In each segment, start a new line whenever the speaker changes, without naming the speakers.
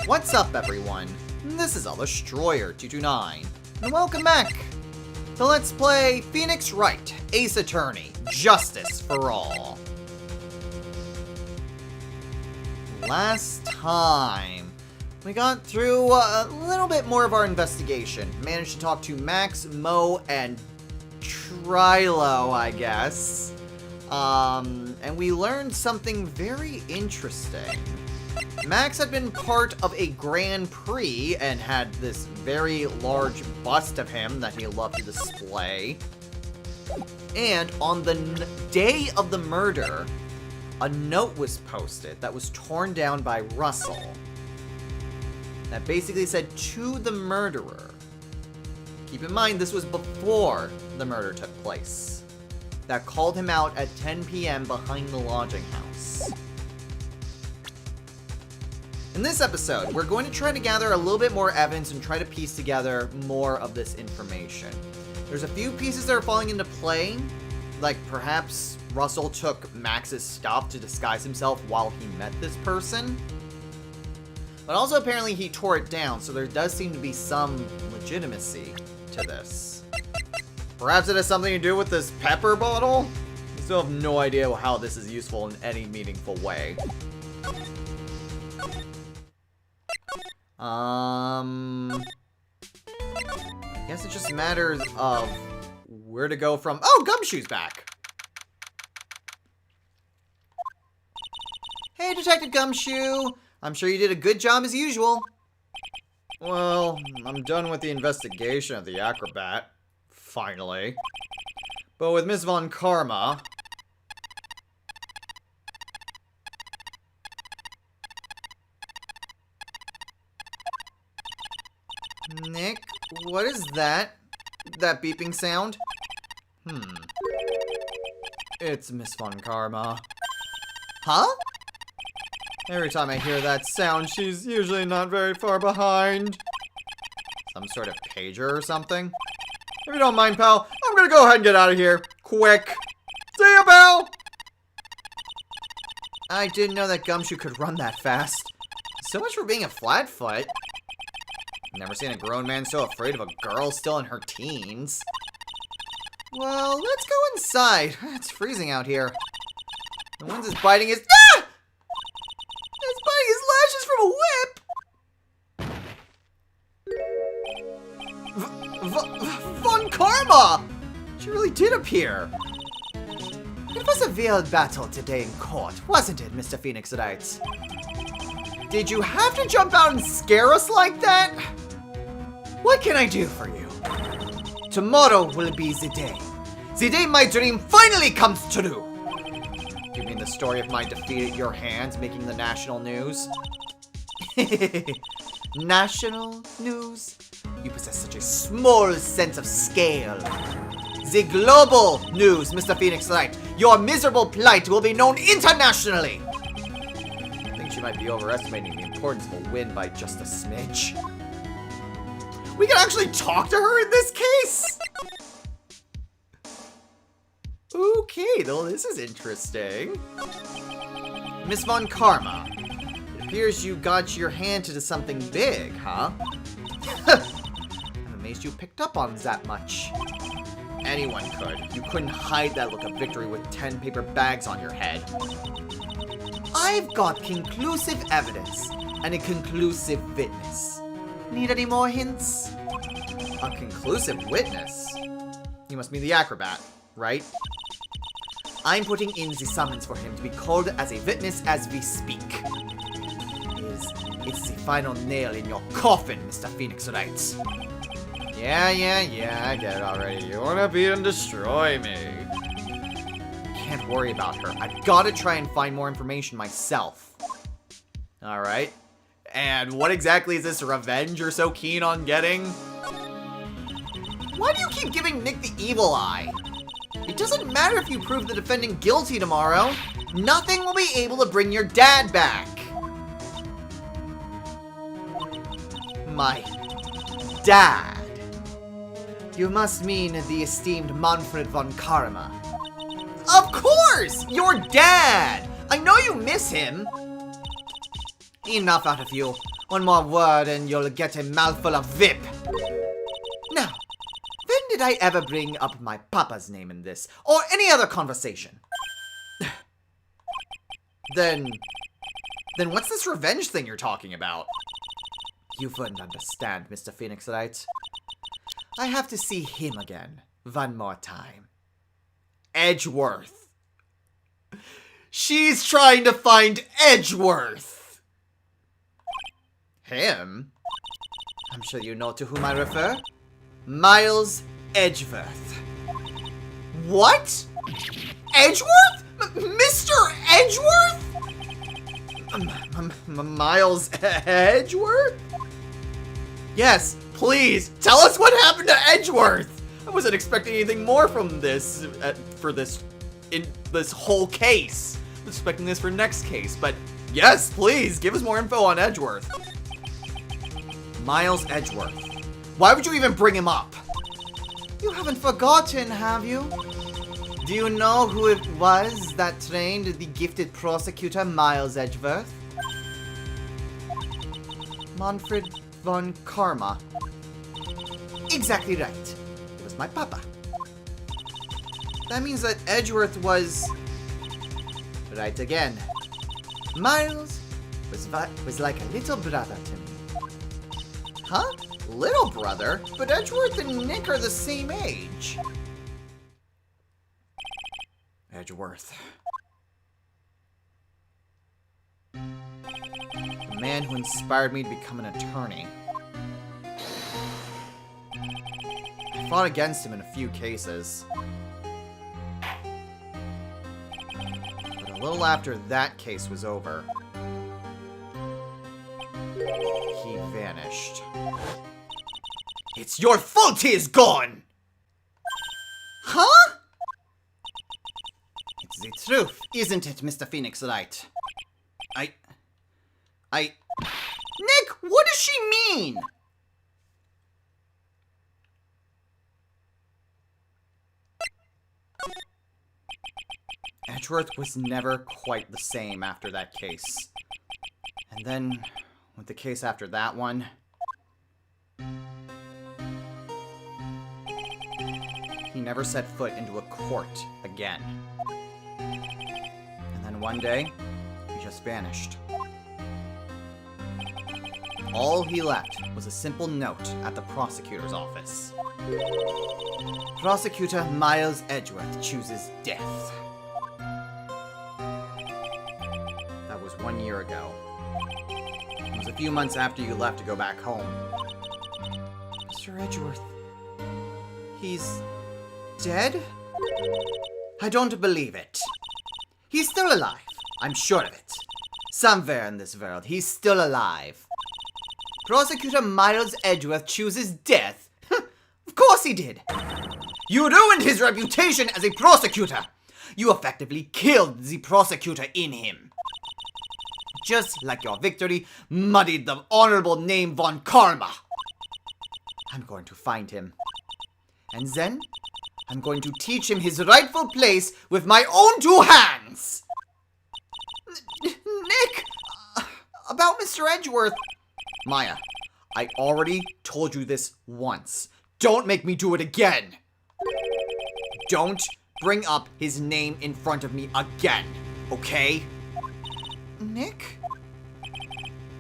What's up, everyone? This is Destroyer229, and welcome back to Let's Play Phoenix Wright, Ace Attorney, Justice for All. Last time, we got through a little bit more of our investigation. Managed to talk to Max, Mo, and Trilo, I guess. And we learned something very interesting. Max had been part of a Grand Prix and had this very large bust of him that he loved to display. And on the day of the murder, a note was posted that was torn down by Russell that basically said, "To the murderer." Keep in mind, this was before the murder took place. That called him out at 10 p.m. behind the lodging house. In this episode, we're going to try to gather a little bit more evidence and try to piece together more of this information. There's a few pieces that are falling into play, like perhaps Russell took Max's stuff to disguise himself while he met this person. But also apparently he tore it down, so there does seem to be some legitimacy to this. Perhaps it has something to do with this pepper bottle? I still have no idea how this is useful in any meaningful way. I guess it just matters of where to go from. Oh, Gumshoe's back! Hey, Detective Gumshoe! I'm sure you did a good job as usual. Well, I'm done with the investigation of the acrobat. Finally. But with Miss Von Karma... Nick, what is that? That beeping sound? It's Miss Von Karma. Huh? Every time I hear that sound, she's usually not very far behind. Some sort of pager or something? If you don't mind, pal, I'm gonna go ahead and get out of here. Quick. See ya, pal! I didn't know that Gumshoe could run that fast. So much for being a flatfoot. Never seen a grown man so afraid of a girl still in her teens. Well, let's go inside. It's freezing out here. The wind is biting his... Ah! It's biting his lashes from a whip! Von Karma! She really did appear. It was a real battle today in court, wasn't it, Mr. Phoenix Wright? Did you have to jump out and scare us like that? What can I do for you? Tomorrow will be the day. The day my dream finally comes true. You mean the story of my defeat at your hands making the national news? National news? You possess such a small sense of scale. The global news, Mr. Phoenix Wright. Your miserable plight will be known internationally. I think she might be overestimating the importance of a win by just a smidge. We can actually talk to her in this case? Okay, well, this is interesting. Miss Von Karma, it appears you got your hand into something big, huh? I'm amazed you picked up on that much. Anyone could. You couldn't hide that look of victory with 10 paper bags on your head. I've got conclusive evidence and a conclusive witness. Need any more hints? A conclusive witness? You must mean the acrobat, right? I'm putting in the summons for him to be called as a witness as we speak. It's the final nail in your coffin, Mr. Phoenix Wright. Yeah, I get it already. You wanna beat and destroy me. Can't worry about her. I've gotta try and find more information myself. Alright. And what exactly is this revenge you're so keen on getting? Why do you keep giving Nick the evil eye? It doesn't matter if you prove the defendant guilty tomorrow. Nothing will be able to bring your dad back. My dad. You must mean the esteemed Manfred von Karma. Of course! Your dad! I know you miss him. Enough out of you. One more word and you'll get a mouthful of VIP. Now, when did I ever bring up my papa's name in this, or any other conversation? Then what's this revenge thing you're talking about? You wouldn't understand, Mr. Phoenix Wright. I have to see him again, one more time. Edgeworth. She's trying to find Edgeworth. Him? I'm sure you know to whom I refer. Miles Edgeworth. What? Edgeworth? Mr. Edgeworth? Miles Edgeworth? Yes, please, tell us what happened to Edgeworth! I wasn't expecting anything more from this, in this whole case. I was expecting this for next case, but yes, please, give us more info on Edgeworth. Miles Edgeworth. Why would you even bring him up? You haven't forgotten, have you? Do you know who it was that trained the gifted prosecutor Miles Edgeworth? Manfred von Karma. Exactly right. It was my papa. That means that Edgeworth was... right again. Miles was like a little brother to me. Huh? Little brother? But Edgeworth and Nick are the same age. Edgeworth. The man who inspired me to become an attorney. I fought against him in a few cases. But a little after that case was over, he vanished. It's your fault he is gone! Huh? It's the truth, isn't it, Mr. Phoenix Wright? Nick, what does she mean? Edgeworth was never quite the same after that case. And then, with the case after that one... he never set foot into a court again. And then one day, he just vanished. All he left was a simple note at the prosecutor's office. Prosecutor Miles Edgeworth chooses death. That was 1 year ago. It was a few months after you left to go back home. Mr. Edgeworth... he's... dead? I don't believe it. He's still alive. I'm sure of it. Somewhere in this world, he's still alive. Prosecutor Miles Edgeworth chooses death? Of course he did. You ruined his reputation as a prosecutor. You effectively killed the prosecutor in him. Just like your victory muddied the honorable name von Karma. I'm going to find him. And then, I'm going to teach him his rightful place with my own 2 hands! Nick! About Mr. Edgeworth... Maya, I already told you this once. Don't make me do it again! Don't bring up his name in front of me again, okay? Nick?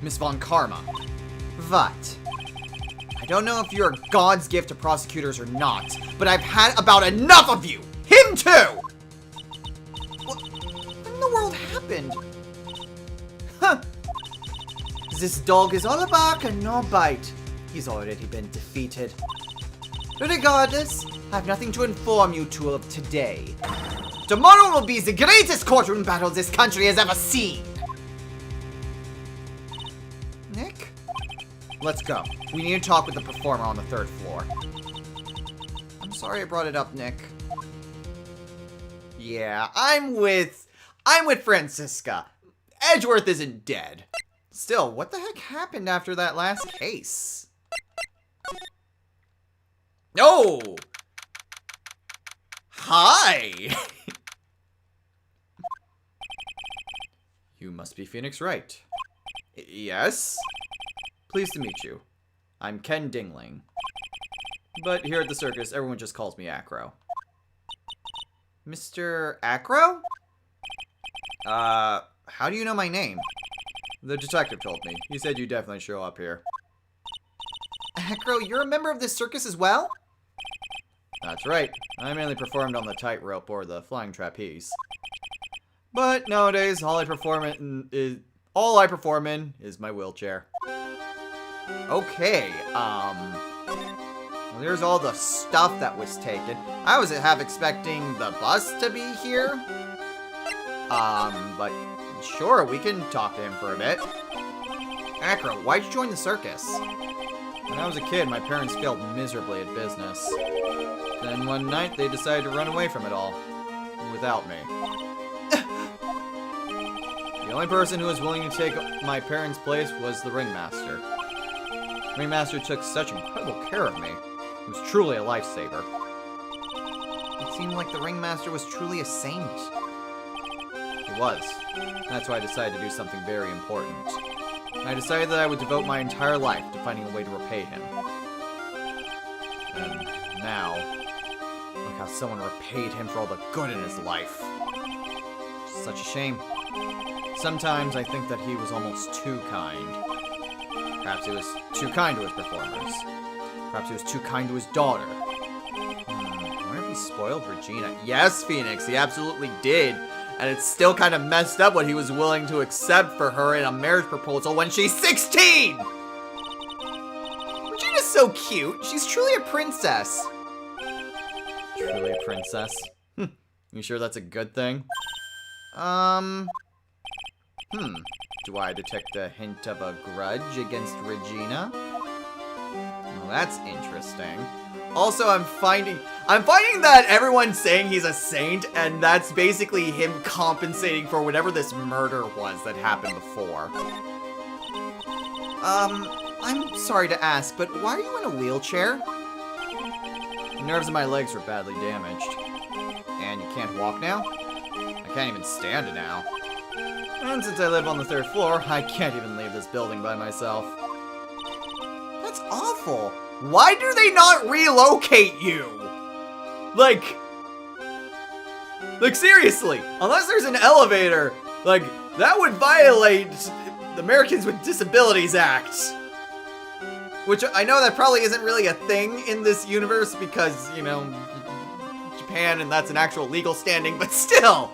Miss Von Karma. What? I don't know if you're God's gift to prosecutors or not, but I've had about enough of you! Him too! What in the world happened? Huh. This dog is all a bark and no bite. He's already been defeated. Regardless, I have nothing to inform you two of today. Tomorrow will be the greatest courtroom battle this country has ever seen! Nick? Let's go. We need to talk with the performer on the 3rd floor. I'm sorry I brought it up, Nick. Yeah, I'm with Francisca. Edgeworth isn't dead. Still, what the heck happened after that last case? No! Hi! You must be Phoenix Wright. Yes? Pleased to meet you. I'm Ken Dingling. But here at the circus, everyone just calls me Acro. Mr. Acro? How do you know my name? The detective told me. He said you definitely show up here. Acro, you're a member of this circus as well? That's right. I mainly performed on the tightrope or the flying trapeze. But nowadays, all I perform in is my wheelchair. Okay, well, there's all the stuff that was taken. I was half expecting the bus to be here. But sure, we can talk to him for a bit. Acro, why'd you join the circus? When I was a kid, my parents failed miserably at business. Then one night, they decided to run away from it all. Without me. The only person who was willing to take my parents' place was the ringmaster. Ringmaster took such incredible care of me. He was truly a lifesaver. It seemed like the ringmaster was truly a saint. He was. That's why I decided to do something very important. I decided that I would devote my entire life to finding a way to repay him. And now, look how someone repaid him for all the good in his life. Such a shame. Sometimes I think that he was almost too kind. Perhaps he was too kind to his performers. Perhaps he was too kind to his daughter. I wonder if he spoiled Regina. Yes, Phoenix, he absolutely did. And it's still kind of messed up what he was willing to accept for her in a marriage proposal when she's 16! Regina's so cute. She's truly a princess. Truly a princess? You sure that's a good thing? Do I detect a hint of a grudge against Regina? Well, that's interesting. Also, I'm finding that everyone's saying he's a saint, and that's basically him compensating for whatever this murder was that happened before. I'm sorry to ask, but why are you in a wheelchair? The nerves in my legs are badly damaged. And you can't walk now? I can't even stand now. And since I live on the 3rd floor, I can't even leave this building by myself. That's awful. Why do they not relocate you? Like seriously, unless there's an elevator, like, that would violate the Americans with Disabilities Act. Which I know that probably isn't really a thing in this universe because, you know, Japan and that's an actual legal standing, but still,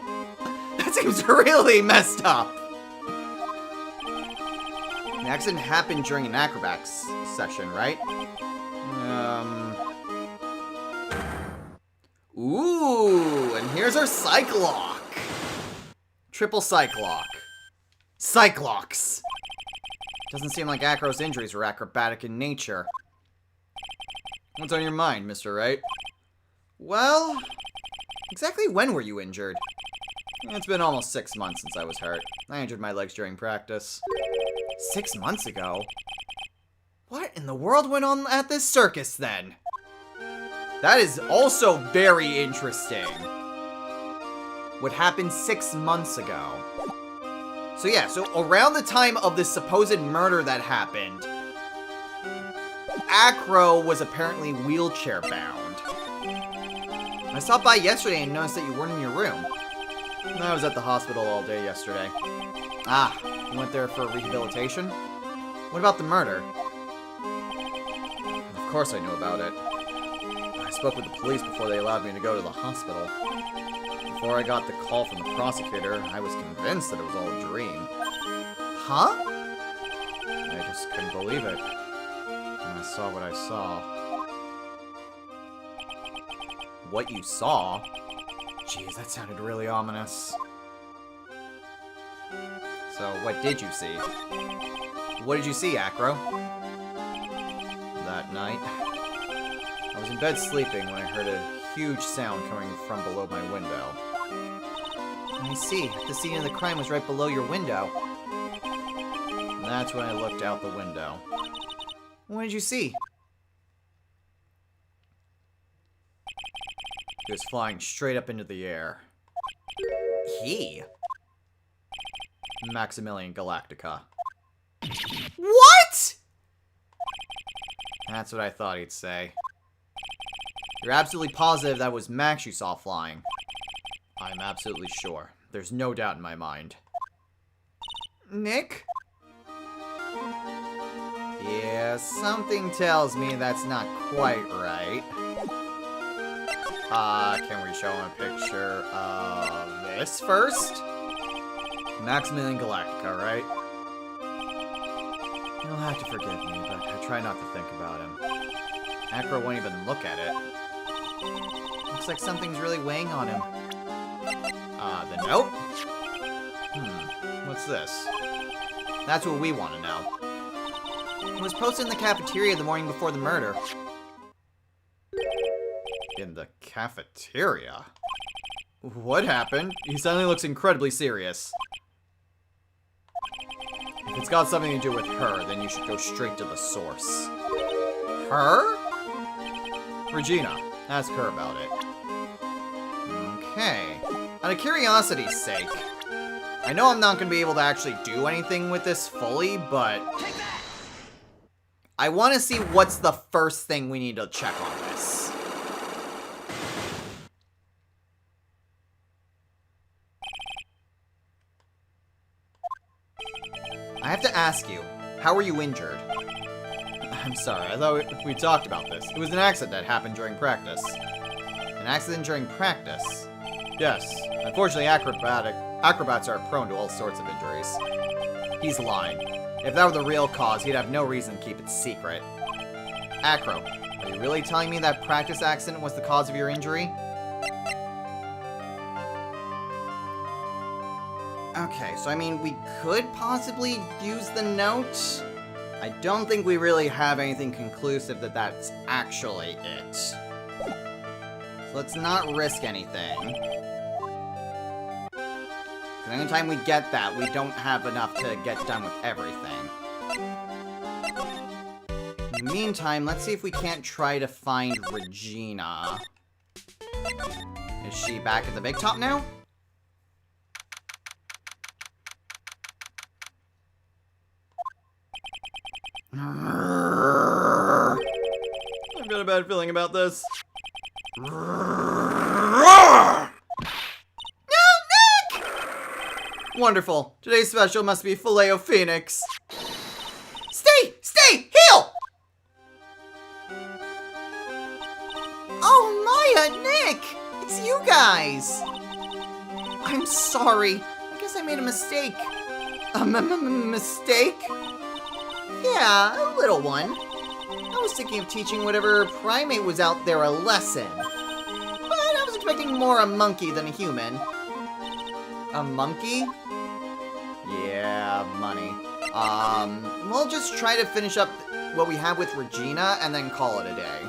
that seems really messed up. The accident happened during an acrobatics session, right? Ooh, and here's our Cyclock. Triple Cyclock. Cyclocks. Doesn't seem like Acro's injuries were acrobatic in nature. What's on your mind, Mr. Wright? Well, exactly when were you injured? It's been almost 6 months since I was hurt. I injured my legs during practice. 6 months ago? What in the world went on at this circus, then? That is also very interesting. What happened 6 months ago? So yeah, so around the time of this supposed murder that happened, Acro was apparently wheelchair bound. I stopped by yesterday and noticed that you weren't in your room. I was at the hospital all day yesterday. Ah, you went there for rehabilitation? What about the murder? Of course I knew about it. I spoke with the police before they allowed me to go to the hospital. Before I got the call from the prosecutor, I was convinced that it was all a dream. Huh? I just couldn't believe it. When I saw what I saw. What you saw? Jeez, that sounded really ominous. So, what did you see? What did you see, Acro? That night, I was in bed sleeping when I heard a huge sound coming from below my window. I see. The scene of the crime was right below your window. And that's when I looked out the window. What did you see? He was flying straight up into the air. He? Maximilian Galactica. What?! That's what I thought he'd say. You're absolutely positive that was Max you saw flying? I'm absolutely sure. There's no doubt in my mind. Nick? Yeah, something tells me that's not quite right. Can we show him a picture of this first? Maximilian Galactica, right? You'll have to forgive me, but I try not to think about him. Acro won't even look at it. Looks like something's really weighing on him. The note? What's this? That's what we want to know. It was posted in the cafeteria the morning before the murder. In the cafeteria? What happened? He suddenly looks incredibly serious. If it's got something to do with her, then you should go straight to the source. Her? Regina. Ask her about it. Okay. Out of curiosity's sake, I know I'm not going to be able to actually do anything with this fully, but I want to see what's the first thing we need to check on this. I have to ask you, how were you injured? I'm sorry, I thought we talked about this. It was an accident that happened during practice. An accident during practice? Yes. Unfortunately, acrobats are prone to all sorts of injuries. He's lying. If that were the real cause, he'd have no reason to keep it secret. Acro, are you really telling me that practice accident was the cause of your injury? Okay, so I mean, we could possibly use the note. I don't think we really have anything conclusive that that's actually it. So let's not risk anything. Because anytime we get that, we don't have enough to get done with everything. In the meantime, let's see if we can't try to find Regina. Is she back at the big top now? I've got a bad feeling about this. No, Nick! Wonderful. Today's special must be Filet-O-Phoenix. Stay! Heal! Oh, Maya, Nick! It's you guys! I'm sorry. I guess I made a mistake. A mistake? Yeah, a little one. I was thinking of teaching whatever primate was out there a lesson. But I was expecting more a monkey than a human. A monkey? Yeah, money. We'll just try to finish up what we have with Regina and then call it a day.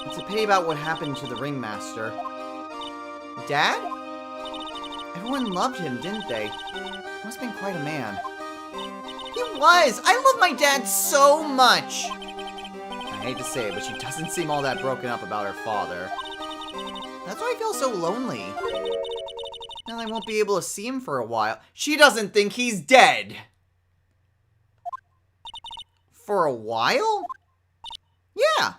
It's a pity about what happened to the ringmaster. Dad? Everyone loved him, didn't they? Must have been quite a man. He was! I love my dad so much! I hate to say it, but she doesn't seem all that broken up about her father. That's why I feel so lonely. Now I won't be able to see him for a while. She doesn't think he's dead! For a while? Yeah.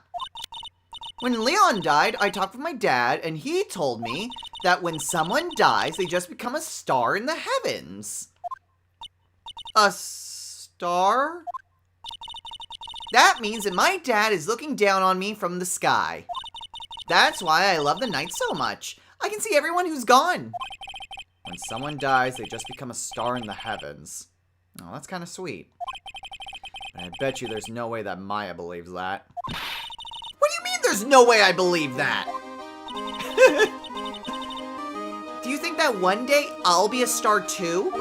When Leon died, I talked with my dad, and he told me that when someone dies, they just become a star in the heavens. A star? That means that my dad is looking down on me from the sky. That's why I love the night so much. I can see everyone who's gone. When someone dies, they just become a star in the heavens. Oh, that's kind of sweet. But I bet you there's no way that Maya believes that. What do you mean there's no way I believe that? Do you think that one day I'll be a star too?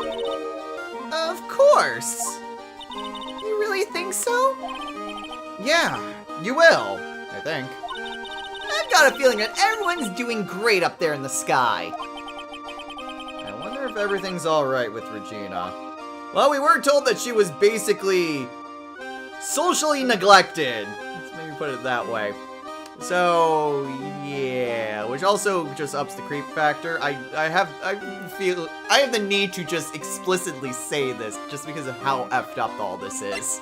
Of course. You really think so? Yeah, you will, I think. I've got a feeling that everyone's doing great up there in the sky. I wonder if everything's alright with Regina. Well, we were told that she was basically socially neglected. Let's maybe put it that way. So, yeah, which also just ups the creep factor. I feel I have the need to just explicitly say this just because of how effed up all this is.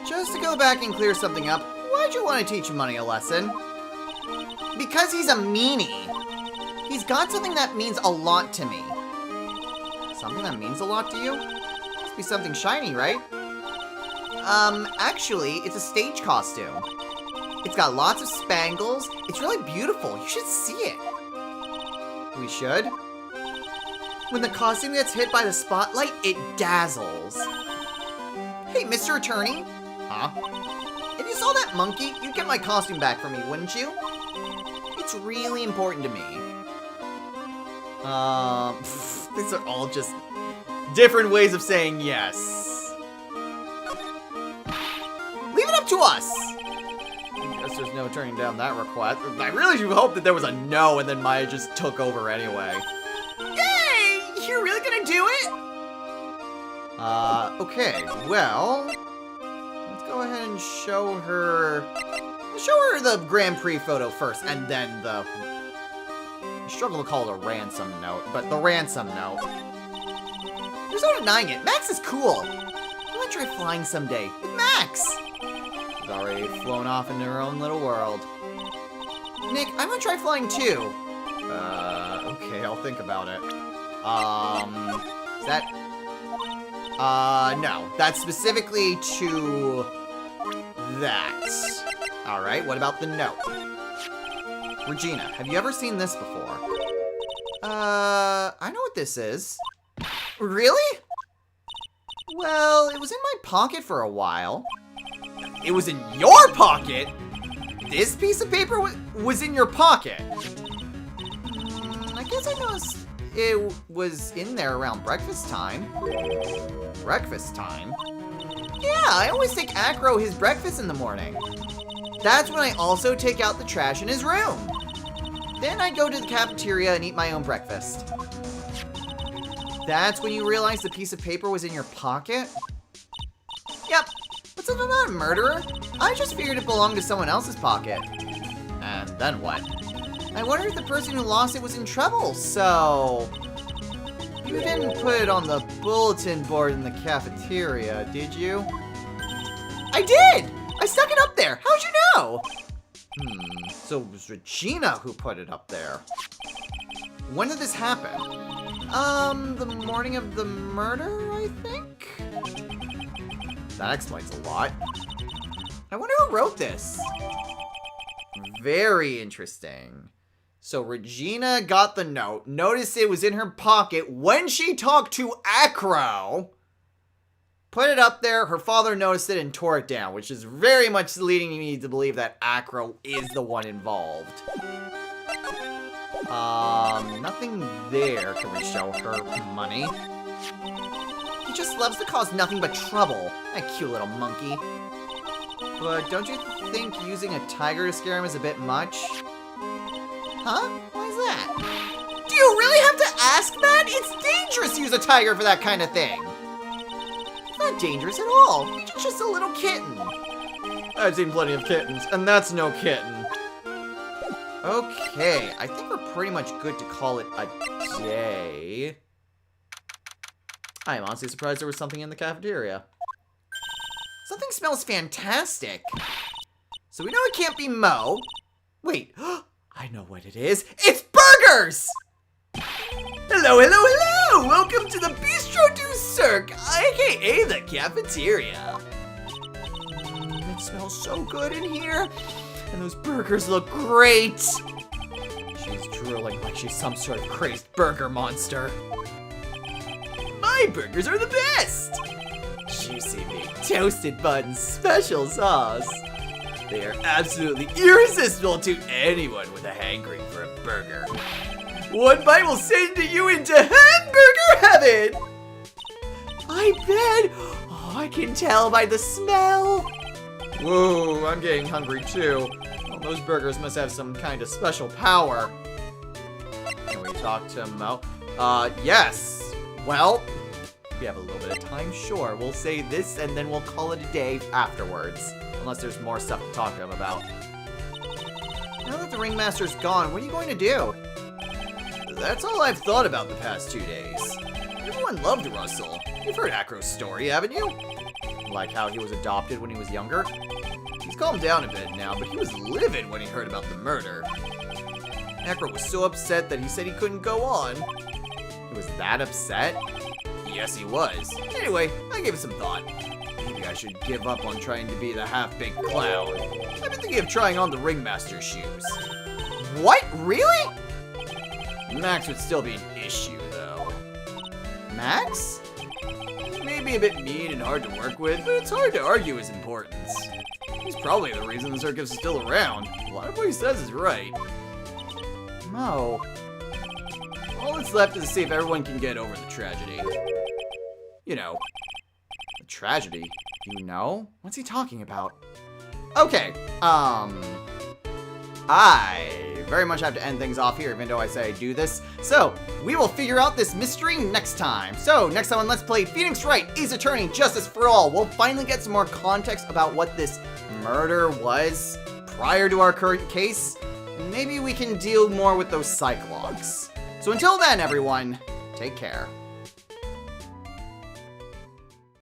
Just to go back and clear something up, why'd you want to teach Money a lesson? Because he's a meanie. He's got something that means a lot to me. Something that means a lot to you? Must be something shiny, right? Actually, it's a stage costume. It's got lots of spangles. It's really beautiful. You should see it. We should? When the costume gets hit by the spotlight, it dazzles. Hey, Mr. Attorney. Huh? If you saw that monkey, you'd get my costume back for me, wouldn't you? It's really important to me. These are all just different ways of saying yes. Leave it up to us! I guess there's no turning down that request. I really do hope that there was a no and then Maya just took over anyway. Yay! You're really gonna do it? Okay, well, let's go ahead and show her the Grand Prix photo first, and then the, I struggle to call it a ransom note, but the ransom note. There's no denying it, Max is cool. I want to try flying someday, with Max. She's already flown off into her own little world. Nick, I want to try flying too. Okay, I'll think about it. Is that... no. That's specifically to... that. Alright, what about the note? Regina, have you ever seen this before? I know what this is. Really? Well, it was in my pocket for a while. It was in your pocket? This piece of paper was in your pocket? I guess I noticed it was in there around breakfast time. Breakfast time? Yeah, I always take Acro his breakfast in the morning. That's when I also take out the trash in his room. Then I go to the cafeteria and eat my own breakfast. That's when you realize the piece of paper was in your pocket? Yep. But since I'm not a murderer, I just figured it belonged to someone else's pocket. And then what? I wonder if the person who lost it was in trouble, so... You didn't put it on the bulletin board in the cafeteria, did you? I did! I stuck it up there! How'd you know? So it was Regina who put it up there. When did this happen? The morning of the murder, I think? That explains a lot. I wonder who wrote this. Very interesting. So Regina got the note, noticed it was in her pocket when she talked to Acro, put it up there, her father noticed it and tore it down, which is very much leading me to believe that Acro is the one involved. Nothing there. Can we show her money? He just loves to cause nothing but trouble. That cute little monkey. But don't you think using a tiger to scare him is a bit much? Huh? Why is that? Do you really have to ask that? It's dangerous to use a tiger for that kind of thing. It's not dangerous at all. It's just a little kitten. I've seen plenty of kittens, and that's no kitten. Okay, I think we're pretty much good to call it a day. I am honestly surprised there was something in the cafeteria. Something smells fantastic. So we know it can't be Mo. Wait, I know what it is. It's burgers! Hello, hello, hello! Welcome to the Bistro du Cirque, aka the cafeteria. It smells so good in here. And those burgers look great. She's drooling like she's some sort of crazed burger monster. My burgers are the best! Juicy meat, toasted buns, special sauce. They are absolutely irresistible to anyone with a hankering for a burger. One bite will send you into hamburger heaven! I bet! Oh, I can tell by the smell. Whoa, I'm getting hungry too. Well, those burgers must have some kind of special power. Can we talk to Mo? Yes. Well, if we have a little bit of time, sure. We'll say this and then we'll call it a day afterwards. Unless there's more stuff to talk to him about. Now that the ringmaster's gone, what are you going to do? That's all I've thought about the past 2 days. Everyone loved Russell. You've heard Acro's story, haven't you? like how he was adopted when he was younger. He's calmed down a bit now, but he was livid when he heard about the murder. Edgeworth was so upset that he said he couldn't go on. He was that upset? Yes, he was. Anyway, I gave it some thought. Maybe I should give up on trying to be the half-baked clown. I've been thinking of trying on the ringmaster's shoes. What? Really? Max would still be an issue, though. Max? He may be a bit mean and hard to work with, but it's hard to argue his importance. He's probably the reason the circus is still around. A lot of what he says is right. Mo. All that's left is to see if everyone can get over the tragedy. You know. The tragedy? You know? What's he talking about? Okay, I very much have to end things off here, even though I say I do this. So, we will figure out this mystery next time. So, next time on Let's Play Phoenix Wright, Ace Attorney, Justice for All, we'll finally get some more context about what this murder was prior to our current case. Maybe we can deal more with those psychologues. So until then, everyone, take care.